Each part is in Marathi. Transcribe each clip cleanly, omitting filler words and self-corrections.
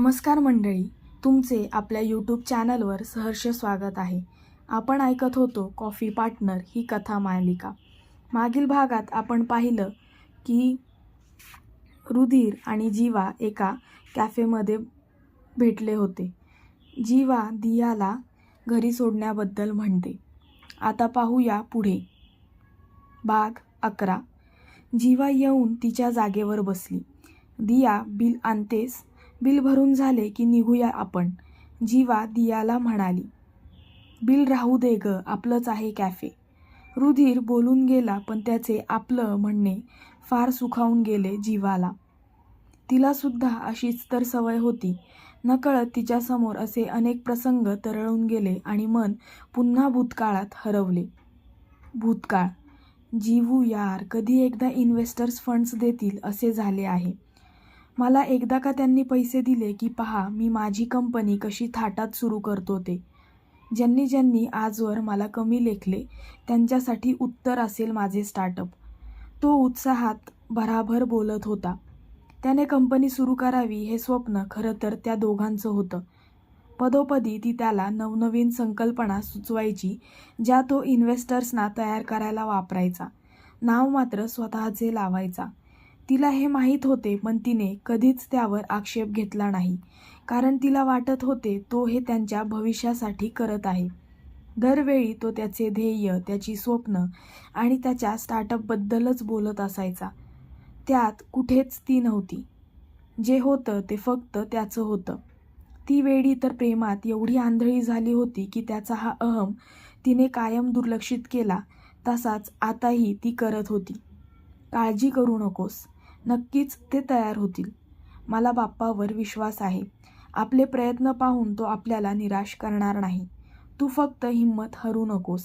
नमस्कार मंडळी, तुमचे आपल्या यूट्यूब चॅनलवर सहर्ष स्वागत आहे. आपण ऐकत होतो कॉफी पार्टनर ही कथा मालिका. मागील भागात आपण पाहिलं की रुधिर आणि जीवा एका कॅफेमध्ये भेटले होते. जीवा दियाला घरी सोडण्याबद्दल म्हणते. आता पाहूया पुढे. भाग 11. जीवा येऊन तिच्या जागेवर बसली. दिया, बिल आणतेस? बिल भरून झाले की निघूया आपण, जीवा दियाला म्हणाली. बिल राहू दे ग, आपलंच आहे कॅफे. रुधिर बोलून गेला, पण त्याचे आपलं म्हणणे फार सुखावून गेले जीवाला. तिलासुद्धा अशीच तर सवय होती. नकळत तिच्यासमोर असे अनेक प्रसंग तरळून गेले आणि मन पुन्हा भूतकाळात हरवले. भूतकाळ. जीवू यार, कधी एकदा इन्व्हेस्टर्स फंड्स देतील असे झाले आहे. मला एकदा का त्यांनी पैसे दिले की पहा मी माझी कंपनी कशी थाटात सुरू करतो ते. ज्यांनी ज्यांनी आजवर मला कमी लेखले त्यांच्यासाठी उत्तर असेल माझे स्टार्टअप. तो उत्साहात भराभर बोलत होता. त्याने कंपनी सुरू करावी हे स्वप्न खरं तर त्या दोघांचं होतं. पदोपदी ती त्याला नवनवीन संकल्पना सुचवायची, ज्या तो इन्व्हेस्टर्सना तयार करायला वापरायचा. नाव मात्र स्वतःचे लावायचा. तिला हे माहीत होते, पण तिने कधीच त्यावर आक्षेप घेतला नाही, कारण तिला वाटत होते तो हे त्यांच्या भविष्यासाठी करत आहे. दरवेळी तो त्याचे ध्येय, त्याची स्वप्न आणि त्याच्या स्टार्टअपबद्दलच बोलत असायचा. त्यात कुठेच ती नव्हती. जे होतं ते फक्त त्याचं होतं. ती वेडी तर प्रेमात एवढी आंधळी झाली होती की त्याचा हा अहम तिने कायम दुर्लक्षित केला. तसाच आताही ती करत होती. काळजी करू नकोस, नक्कीच ते तयार होतील. मला बाप्पावर विश्वास आहे. आपले प्रयत्न पाहून तो आपल्याला निराश करणार नाही. तू फक्त हिंमत हरू नकोस.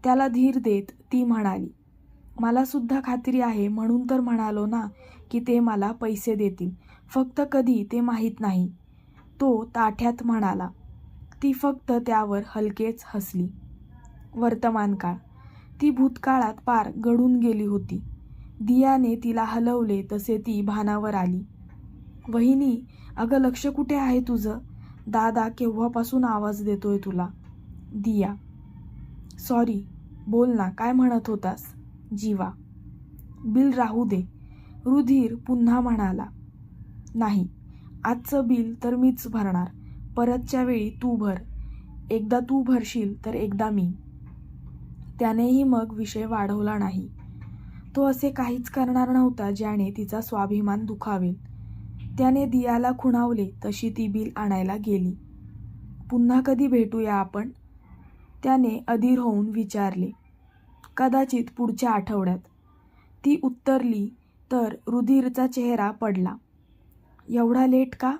त्याला धीर देत ती म्हणाली. मला सुद्धा खात्री आहे, म्हणून तर म्हणालो ना की ते मला पैसे देतील. फक्त कधी ते माहीत नाही, तो ताठ्यात म्हणाला. ती फक्त त्यावर हलकेच हसली. वर्तमानकाळ. ती भूतकाळात पार गढून गेली होती. दियाने तिला हलवले तसे ती भानावर आली. वहिनी, अगं लक्ष कुठे आहे तुझं? दादा केव्हापासून आवाज देतोय तुला. दिया. सॉरी, बोल ना, काय म्हणत होतास? जीवा. बिल राहू दे, रुधिर पुन्हा म्हणाला. नाही, आजचं बिल तर मीच भरणार. परतच्या वेळी तू भर. एकदा तू भरशील तर एकदा मी. त्यानेही मग विषय वाढवला नाही. तो असे काहीच करणार नव्हता ज्याने तिचा स्वाभिमान दुखावेल. त्याने दियाला खुणावले तशी ती बिल आणायला गेली. पुन्हा कधी भेटूया आपण? त्याने अधीर होऊन विचारले. कदाचित पुढच्या आठवड्यात, ती उत्तरली. तर रुधिरचा चेहरा पडला. एवढा लेट का?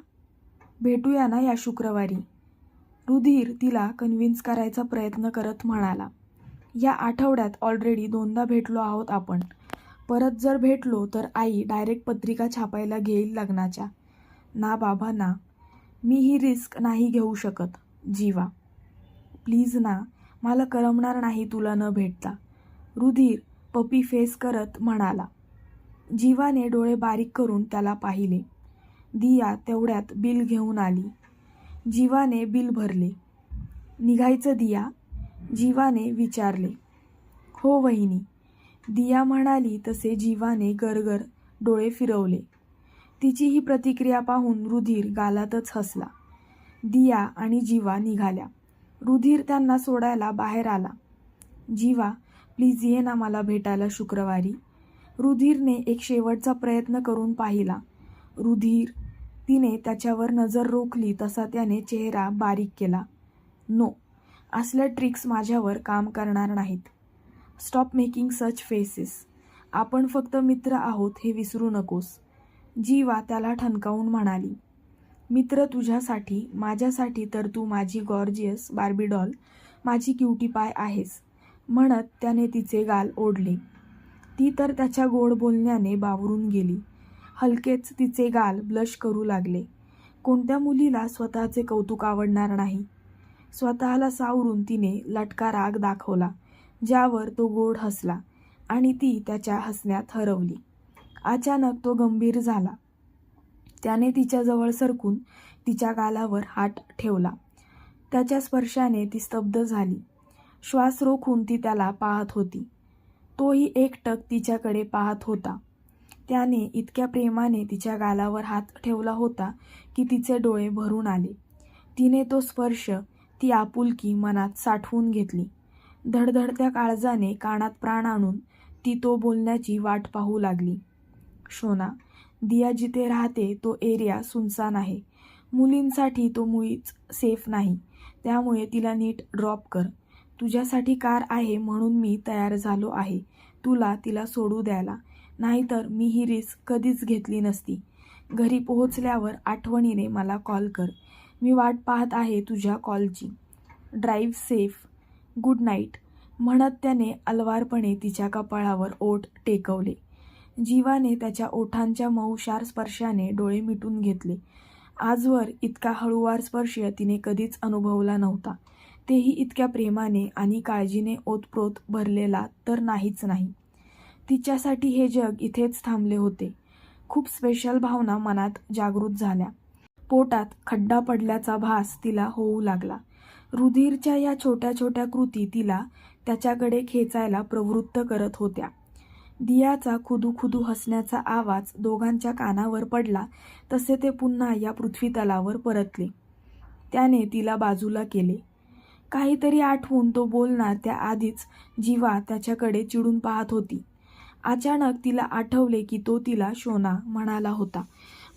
भेटूया ना या शुक्रवारी, रुधिर तिला कन्व्हिन्स करायचा प्रयत्न करत म्हणाला. या आठवड्यात ऑलरेडी 2दा भेटलो आहोत आपण. परत जर भेटलो तर आई डायरेक्ट पत्रिका छापायला घेईल लग्नाच्या. ना बाबा ना, मी ही रिस्क नाही घेऊ शकत. जीवा. प्लीज ना, मला करमणार नाही तुला न भेटता, रुधिर पपी फेस करत म्हणाला. जीवाने डोळे बारीक करून त्याला पाहिले. दिया तेवढ्यात बिल घेऊन आली. जीवाने बिल भरले. निघायचं दिया? जीवाने विचारले. हो वहिनी, दिया म्हणाली तसे जीवाने गरगर डोळे फिरवले. तिची ही प्रतिक्रिया पाहून रुधिर गालातच हसला. दिया आणि जीवा निघाल्या. रुधिर त्यांना सोडायला बाहेर आला. जीवा, प्लीज ये ना मला भेटायला शुक्रवारी. रुधिरने एक शेवटचा प्रयत्न करून पाहिला. रुधिर. तिने त्याच्यावर नजर रोखली तसा त्याने चेहरा बारीक केला. नो, असल्या ट्रिक्स माझ्यावर काम करणार नाहीत. Stop making such faces. आपण फक्त मित्र आहोत हे विसरू नकोस. जीवा त्याला ठणकावून म्हणाली. मित्र तुझ्यासाठी, माझ्यासाठी तर तू माझी गॉर्जियस बार्बी डॉल, माझी क्युटी पाय आहेस, म्हणत त्याने तिचे गाल ओढले. ती तर त्याच्या गोड बोलण्याने बावरून गेली. हलकेच तिचे गाल ब्लश करू लागले. कोणत्या मुलीला स्वतःचे कौतुक आवडणार नाही? स्वतःला सावरून तिने लटका राग दाखवला, ज्यावर तो गोड हसला आणि ती त्याच्या हसण्यात हरवली. अचानक तो गंभीर झाला. त्याने तिच्याजवळ सरकून तिच्या गालावर हात ठेवला. त्याच्या स्पर्शाने ती स्तब्ध झाली. श्वास रोखून ती त्याला पाहत होती. तोही एकटक तिच्याकडे पाहत होता. त्याने इतक्या प्रेमाने तिच्या गालावर हात ठेवला होता की तिचे डोळे भरून आले. तिने तो स्पर्श, ती आपुलकी मनात साठवून घेतली. धडधडत्या काळजाने कानात प्राण आणून ती तो बोलण्याची वाट पाहू लागली. शोना, दिया जिथे राहते तो एरिया सुनसान आहे. मुलींसाठी तो मुळीच सेफ नाही. त्यामुळे तिला नीट ड्रॉप कर. तुझ्यासाठी कार आहे म्हणून मी तयार झालो आहे तुला तिला सोडू द्यायला. नाहीतर मी ही रिस्क कधीच घेतली नसती. घरी पोहोचल्यावर आठवणीने मला कॉल कर. मी वाट पाहत आहे तुझ्या कॉलची. Drive safe. Good night. म्हणत त्याने अलवारपणे तिच्या कपाळावर ओठ टेकवले. जीवाने त्याच्या ओठांच्या मऊशार स्पर्शाने डोळे मिटून घेतले. आजवर इतका हळूवार स्पर्श तिने कधीच अनुभवला नव्हता. तेही इतक्या प्रेमाने आणि काळजीने ओतप्रोत भरलेला तर नाहीच नाही. तिच्यासाठी हे जग इथेच थांबले होते. खूप स्पेशल भावना मनात जागृत झाल्या. पोटात खड्डा पडल्याचा भास तिला होऊ लागला. रुधिरच्या या छोट्या छोट्या कृती तिला त्याच्याकडे खेचायला प्रवृत्त करत होत्या. दियाचा खुदू हसण्याचा आवाज दोघांच्या कानावर पडला तसे ते पुन्हा या पृथ्वीतलावर परतले. त्याने तिला बाजूला केले. काहीतरी आठवून तो बोलणार त्याआधीच जीवा त्याच्याकडे चिडून पाहत होती. अचानक तिला आठवले की तो तिला शोना म्हणाला होता.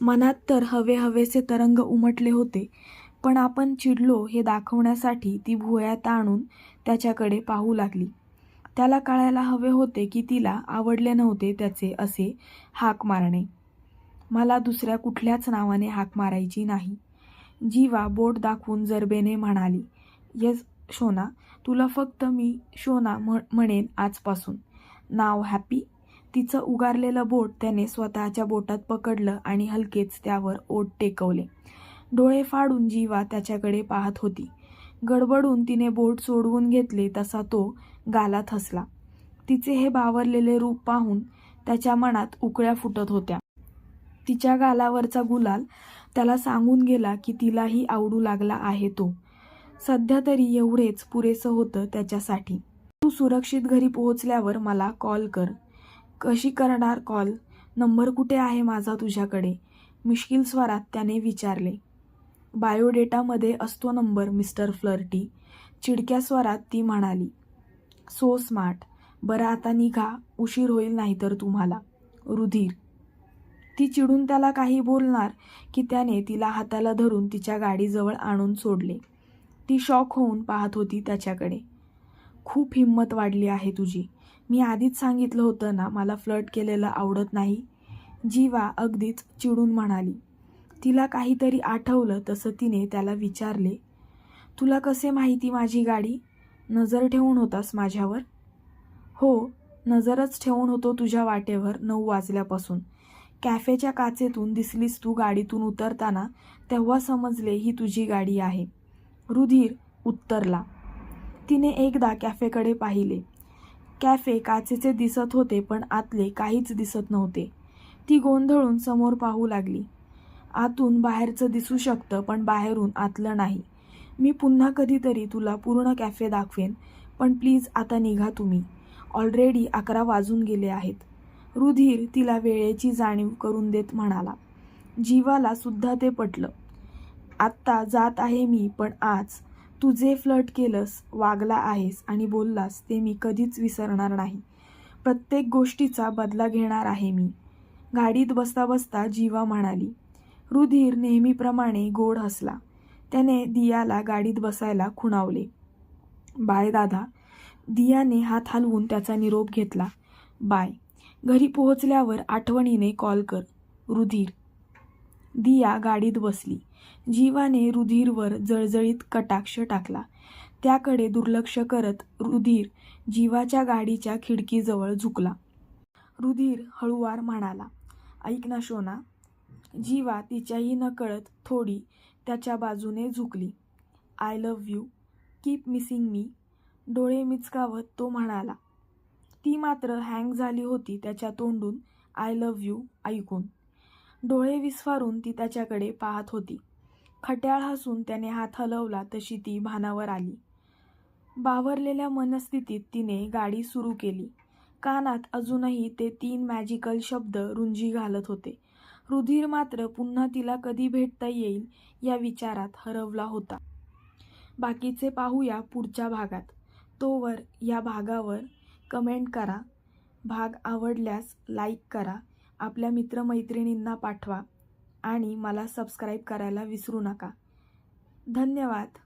मनात तर हवेसे तरंग उमटले होते. पण आपण चिडलो हे दाखवण्यासाठी ती भुवया ताणून त्याच्याकडे पाहू लागली. त्याला कळायला हवे होते की तिला आवडले नव्हते त्याचे असे हाक मारणे. मला दुसऱ्या कुठल्याच नावाने हाक मारायची नाही. जीवा बोट दाखवून जरबेने म्हणाली. येस शोना, तुला फक्त मी शोना म्हणेन आजपासून. नाव हॅपी. तिचं उगारलेलं बोट त्याने स्वतःच्या बोटात पकडलं आणि हलकेच त्यावर ओठ टेकवले. डोळे फाडून जीवा त्याच्याकडे पाहत होती. गडबडून तिने बोट सोडवून घेतले तसा तो गालात हसला. तिचे हे बावरलेले रूप पाहून त्याच्या मनात उकळ्या फुटत होत्या. तिच्या गालावरचा गुलाल त्याला सांगून गेला की तिलाही आवडू लागला आहे तो. सध्या तरी एवढेच पुरेसं होतं त्याच्यासाठी. तू सुरक्षित घरी पोहोचल्यावर मला कॉल कर. कशी करणार कॉल? नंबर कुठे आहे माझा तुझ्याकडे? मिश्किल स्वरात त्याने विचारले. बायोडेटामध्ये असतो नंबर मिस्टर फ्लर्टी. चिडक्या स्वरात ती म्हणाली. So smart. बरं आता निघा, उशीर होईल नाहीतर तुम्हाला. रुधिर. ती चिडून त्याला काही बोलणार की त्याने तिला हाताला धरून तिच्या गाडीजवळ आणून सोडले. ती शॉक होऊन पाहत होती त्याच्याकडे. खूप हिंमत वाढली आहे तुझी. मी आधीच सांगितलं होतं ना मला फ्लर्ट केलेलं आवडत नाही. जीवा अगदीच चिडून म्हणाली. तिला काहीतरी आठवलं तसं तिने त्याला विचारले. तुला कसे माहिती माझी गाडी? नजर ठेवून होतास माझ्यावर? हो, नजरच ठेवून होतो तुझ्या वाटेवर 9 वाजल्यापासून. कॅफेच्या काचेतून दिसलीस तू गाडीतून उतरताना तेव्हा समजले ही तुझी गाडी आहे. रुधिर उत्तरला. तिने एकदा कॅफेकडे पाहिले. कॅफे काचेचे दिसत होते पण आतले काहीच दिसत नव्हते. ती गोंधळून समोर पाहू लागली. आतून बाहेरचं दिसू शकतं पण बाहेरून आतलं नाही. मी पुन्हा कधीतरी तुला पूर्ण कॅफे दाखवेन पण प्लीज आता निघा तुम्ही. ऑलरेडी 11 वाजून गेले आहेत. रुधिर तिला वेळेची जाणीव करून देत म्हणाला. जीवाला सुद्धा ते पटलं. आत्ता जात आहे मी पण आज तू जे फ्लर्ट केलंस, वागला आहेस आणि बोललास ते मी कधीच विसरणार नाही. प्रत्येक गोष्टीचा बदला घेणार आहे मी. गाडीत बसता बसता जीवा म्हणाली. रुधिर नेहमीप्रमाणे गोड हसला. त्याने दियाला गाडीत बसायला खुणावले. बाय दादा. दियाने हात हलवून त्याचा निरोप घेतला. बाय. घरी पोहोचल्यावर आठवणीने कॉल कर. रुधिर. दिया गाडीत बसली. जीवाने रुधिरवर जळजळीत कटाक्ष टाकला. त्याकडे दुर्लक्ष करत रुधिर जीवाच्या गाडीच्या खिडकीजवळ झुकला. रुधिर हळूवार म्हणाला. ऐक ना शोना. जीवा तिच्याही नकळत थोडी त्याच्या बाजूने झुकली. I love you. Keep missing me. डोळे मिचकावत तो म्हणाला. ती मात्र हँग झाली होती त्याच्या तोंडून आय लव्ह यू ऐकून. डोळे विस्फारून ती त्याच्याकडे पाहत होती. खट्याळ हसून त्याने हात हलवला तशी ती भानावर आली. बावरलेल्या मनस्थितीत तिने गाडी सुरू केली. कानात अजूनही ते 3 मॅजिकल शब्द रुंजी घालत होते. रुधिर मात्र पुन्हा तिला कधी भेटता येईल या विचारात हरवला होता. बाकीचे पाहूया पुढच्या भागात. तोवर या भागावर कमेंट करा. भाग आवडल्यास लाईक करा, आपल्या मित्रमैत्रिणींना पाठवा आणि मला सबस्क्राईब करायला विसरू नका. धन्यवाद.